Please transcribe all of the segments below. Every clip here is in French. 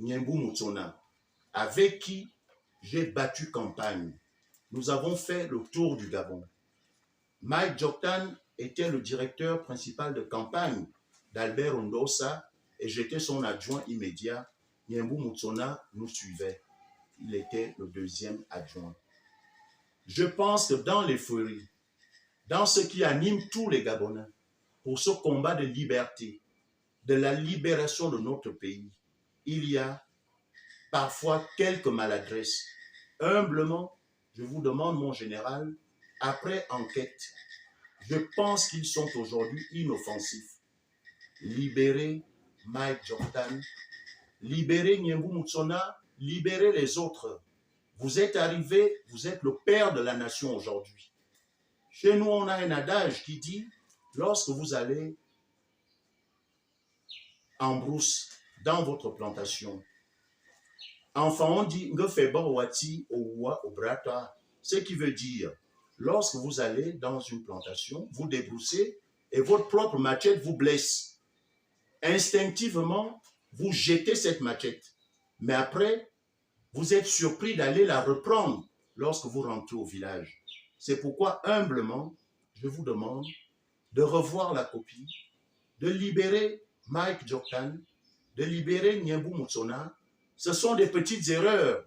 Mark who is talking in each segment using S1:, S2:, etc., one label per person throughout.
S1: Niembou Moutsona, avec qui j'ai battu campagne. Nous avons fait le tour du Gabon. Mike Joktan était le directeur principal de campagne d'Albert Ondossa et j'étais son adjoint immédiat. Niembou Moutsona nous suivait. Il était le deuxième adjoint. Je pense que dans l'euphorie, dans ce qui anime tous les Gabonais, pour ce combat de liberté, de la libération de notre pays, il y a parfois quelques maladresses. Humblement, je vous demande, mon général, après enquête, je pense qu'ils sont aujourd'hui inoffensifs. Libérez Mike Joktan, libérez Niembou Moutsona, libérez les autres. Vous êtes arrivé, vous êtes le père de la nation aujourd'hui. Chez nous, on a un adage qui dit, lorsque vous allez en brousse, dans votre plantation, enfant, on dit, ce qui veut dire, lorsque vous allez dans une plantation, vous débroussez et votre propre machette vous blesse. Instinctivement, vous jetez cette machette. Mais après, vous êtes surpris d'aller la reprendre lorsque vous rentrez au village. C'est pourquoi, humblement, je vous demande de revoir la copie, de libérer Mike Joktan, de libérer Niembou Moutsona. Ce sont des petites erreurs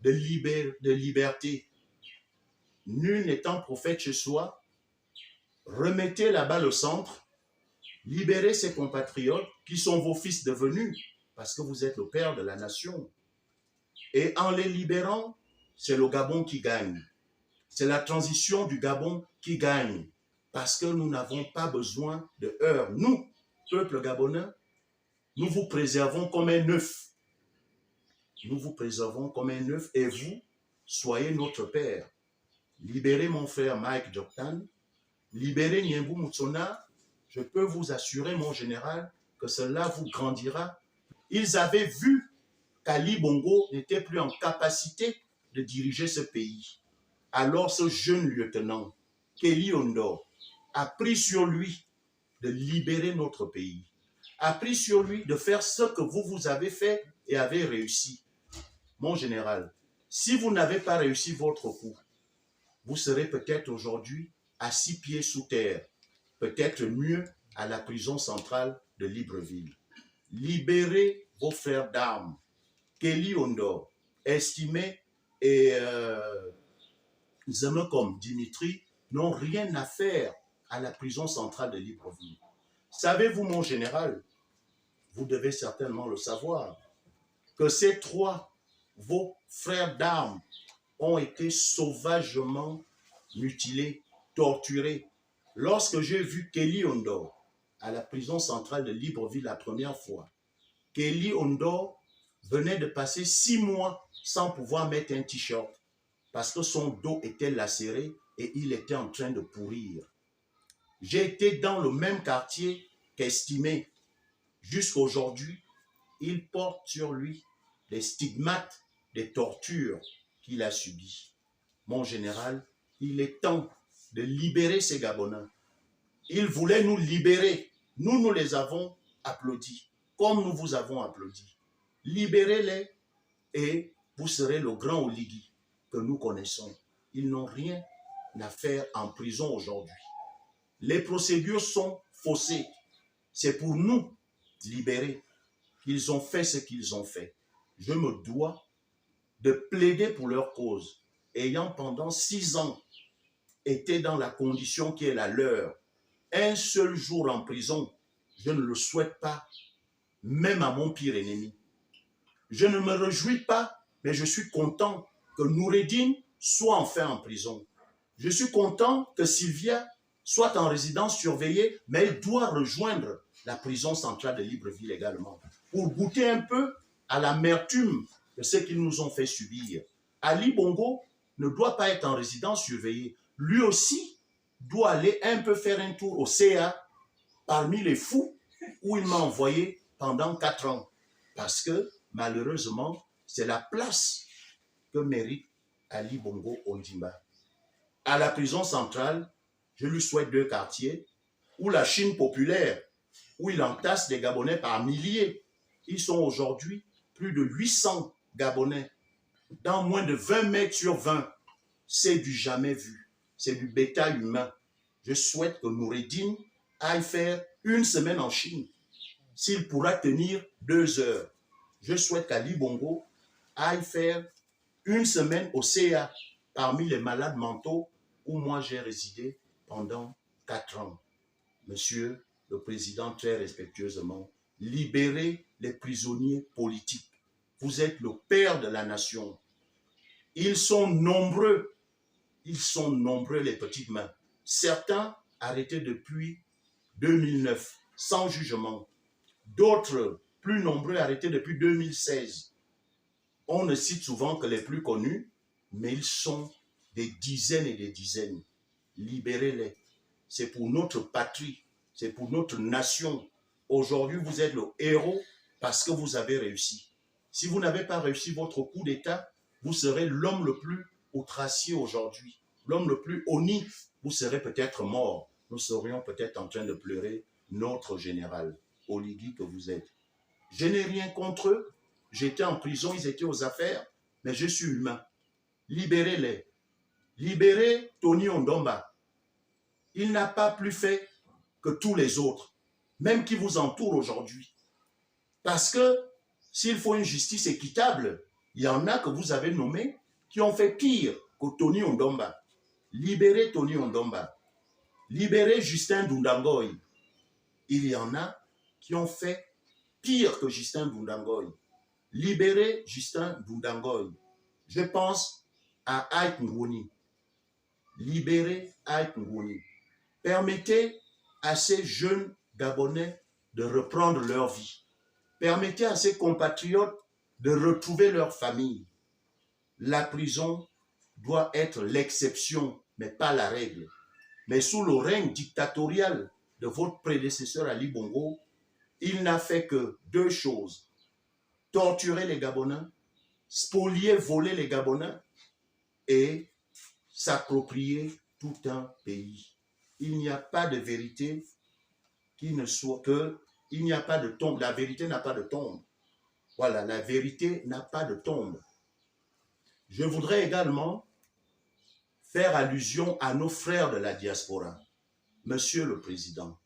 S1: de liberté. Nul n'étant prophète chez soi, remettez la balle au centre, libérez ces compatriotes qui sont vos fils devenus, parce que vous êtes le père de la nation. Et en les libérant, c'est le Gabon qui gagne. C'est la transition du Gabon qui gagne, parce que nous n'avons pas besoin de heurts. Nous, peuple gabonais, nous vous préservons comme un œuf. Nous vous préservons comme un œuf et vous, soyez notre père. Libérez mon frère Mike Joktan, libérez Niembou Moutsona. Je peux vous assurer, mon général, que cela vous grandira. Ils avaient vu qu'Ali Bongo n'était plus en capacité de diriger ce pays. Alors ce jeune lieutenant, Kelly Ondo, a pris sur lui de libérer notre pays, a pris sur lui de faire ce que vous avez fait et avez réussi. Mon général, si vous n'avez pas réussi votre coup, vous serez peut-être aujourd'hui à 6 pieds sous terre, peut-être mieux à la prison centrale de Libreville. Libérez vos frères d'armes. Kelly Ondo, estimé et hommes comme Dimitri n'ont rien à faire à la prison centrale de Libreville. Savez-vous, mon général, vous devez certainement le savoir, que ces trois, vos frères d'armes, ont été sauvagement mutilés, torturés. Lorsque j'ai vu Kelly Ondo à la prison centrale de Libreville la première fois, Kelly Ondo venait de passer 6 mois sans pouvoir mettre un t-shirt parce que son dos était lacéré et il était en train de pourrir. J'ai été dans le même quartier qu'Estimé. Jusqu'à aujourd'hui, il porte sur lui les stigmates des tortures qu'il a subies. Mon général, il est temps de libérer ces Gabonais. Ils voulaient nous libérer. Nous les avons applaudis, comme nous vous avons applaudi. Libérez-les et vous serez le grand Oligui que nous connaissons. Ils n'ont rien à faire en prison aujourd'hui. Les procédures sont faussées. C'est pour nous libérer qu'ils ont fait ce qu'ils ont fait. Je me dois de plaider pour leur cause, ayant pendant 6 ans été dans la condition qui est la leur. Un seul jour en prison, je ne le souhaite pas, même à mon pire ennemi. Je ne me réjouis pas, mais je suis content que Noureddine soit enfin en prison. Je suis content que Sylvia soit en résidence surveillée, mais elle doit rejoindre la prison centrale de Libreville également, pour goûter un peu à l'amertume de ce qu'ils nous ont fait subir. Ali Bongo ne doit pas être en résidence surveillée. Lui aussi doit aller un peu faire un tour au CA parmi les fous où il m'a envoyé pendant 4 ans. Parce que, malheureusement, c'est la place que mérite Ali Bongo Ondimba. À la prison centrale, je lui souhaite 2 quartiers où la Chine populaire, où il entasse des Gabonais par milliers. Ils sont aujourd'hui plus de 800 Gabonais dans moins de 20 mètres sur 20. C'est du jamais vu. C'est du bétail humain. Je souhaite que Noureddine aille faire une semaine en Chine. S'il pourra tenir 2 heures. Je souhaite qu'Ali Bongo aille faire une semaine au CA parmi les malades mentaux où moi j'ai résidé pendant 4 ans. Monsieur le Président, très respectueusement, libérez les prisonniers politiques. Vous êtes le père de la nation. Ils sont nombreux les petites mains. Certains arrêtés depuis 2009, sans jugement. D'autres, plus nombreux, arrêtés depuis 2016. On ne cite souvent que les plus connus, mais ils sont des dizaines et des dizaines. Libérez-les. C'est pour notre patrie, c'est pour notre nation. Aujourd'hui, vous êtes le héros parce que vous avez réussi. Si vous n'avez pas réussi votre coup d'État, vous serez l'homme le plus outracié aujourd'hui. L'homme le plus honni, vous serez peut-être mort. Nous serions peut-être en train de pleurer notre général, Oligui que vous êtes. Je n'ai rien contre eux. J'étais en prison, ils étaient aux affaires, mais je suis humain. Libérez-les. Libérez Tony Ondomba. Il n'a pas plus fait que tous les autres, même qui vous entourent aujourd'hui. Parce que s'il faut une justice équitable, il y en a que vous avez nommés qui ont fait pire que Tony Ondomba. Libérez Tony Ondomba. Libérez Justin Dundangoy. Il y en a qui ont fait pire que Justin Dundangoy. Libérez Justin Dundangoy. Je pense à Ike Ngoni. Libérez Ike Ngoni. Permettez à ces jeunes Gabonais de reprendre leur vie. Permettez à ces compatriotes de retrouver leur famille. La prison doit être l'exception, mais pas la règle. Mais sous le règne dictatorial de votre prédécesseur Ali Bongo, il n'a fait que 2 choses. Torturer les Gabonais, spolier, voler les Gabonais et s'approprier tout un pays. Il n'y a pas de vérité qui ne soit que, il n'y a pas de tombe. La vérité n'a pas de tombe. Voilà, la vérité n'a pas de tombe. Je voudrais également faire allusion à nos frères de la diaspora. Monsieur le Président,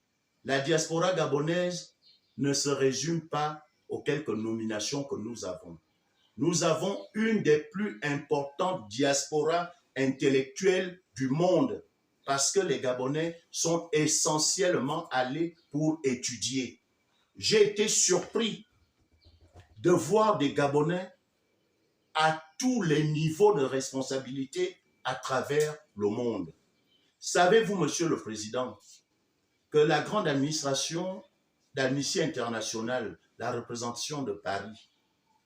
S1: la diaspora gabonaise ne se résume pas aux quelques nominations que nous avons. Nous avons une des plus importantes diasporas intellectuelles du monde parce que les Gabonais sont essentiellement allés pour étudier. J'ai été surpris de voir des Gabonais à tous les niveaux de responsabilité à travers le monde. Savez-vous, Monsieur le Président, que la grande administration d'Amnesty International, la représentation de Paris,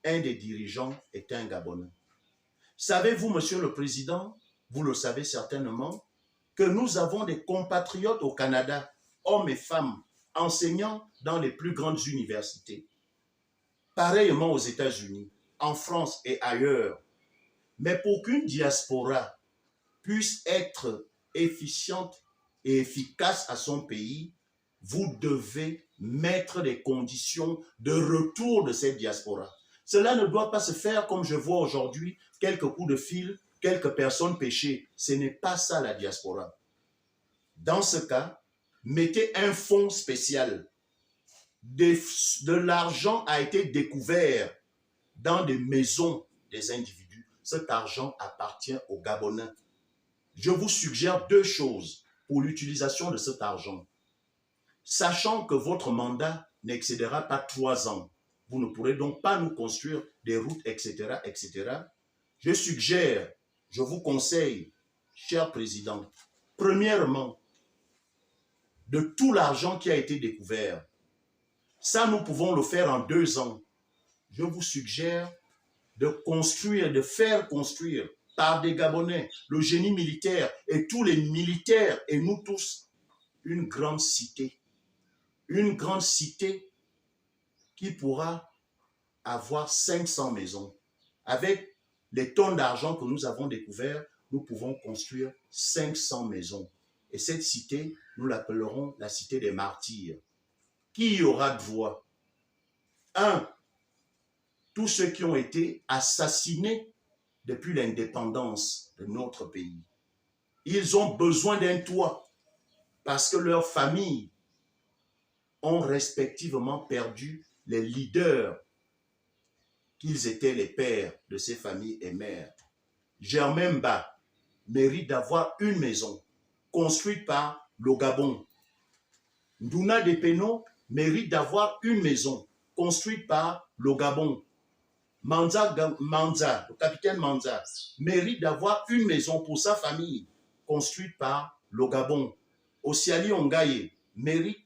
S1: un des dirigeants est un Gabonais. Savez-vous, Monsieur le Président, vous le savez certainement, que nous avons des compatriotes au Canada, hommes et femmes, enseignant dans les plus grandes universités. Pareillement aux États-Unis, en France et ailleurs. Mais pour qu'une diaspora puisse être efficiente et efficace à son pays, vous devez mettre des conditions de retour de cette diaspora. Cela ne doit pas se faire comme je vois aujourd'hui, quelques coups de fil, quelques personnes péchées. Ce n'est pas ça la diaspora. Dans ce cas, mettez un fonds spécial. De l'argent a été découvert dans des maisons des individus. Cet argent appartient aux Gabonais. Je vous suggère 2 choses pour l'utilisation de cet argent. Sachant que votre mandat n'excédera pas 3 ans, vous ne pourrez donc pas nous construire des routes, etc., etc. Je suggère, je vous conseille, cher président, premièrement, de tout l'argent qui a été découvert, ça nous pouvons le faire en 2 ans. Je vous suggère de construire, de faire construire par des Gabonais, le génie militaire et tous les militaires et nous tous, une grande cité. Une grande cité qui pourra avoir 500 maisons. Avec les tonnes d'argent que nous avons découvert, nous pouvons construire 500 maisons. Et cette cité, nous l'appellerons la cité des martyrs. Qui y aura de voix? 1. tous ceux qui ont été assassinés depuis l'indépendance de notre pays. Ils ont besoin d'un toit parce que leurs familles ont respectivement perdu les leaders qu'ils étaient les pères de ces familles et mères. Germain Mba mérite d'avoir une maison construite par le Gabon. Ndouna Depeno mérite d'avoir une maison construite par le Gabon. Manza, le capitaine Manza, mérite d'avoir une maison pour sa famille construite par le Gabon. Osiali Ongaye mérite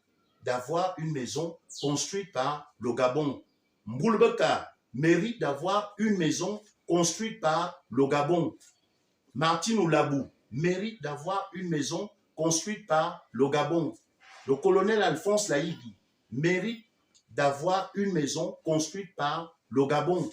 S1: d'avoir une maison construite par le Gabon. Mboulbeka mérite d'avoir une maison construite par le Gabon. Martin Oulabou mérite d'avoir une maison construite par le Gabon. Le colonel Alphonse Laïgui mérite d'avoir une maison construite par le Gabon.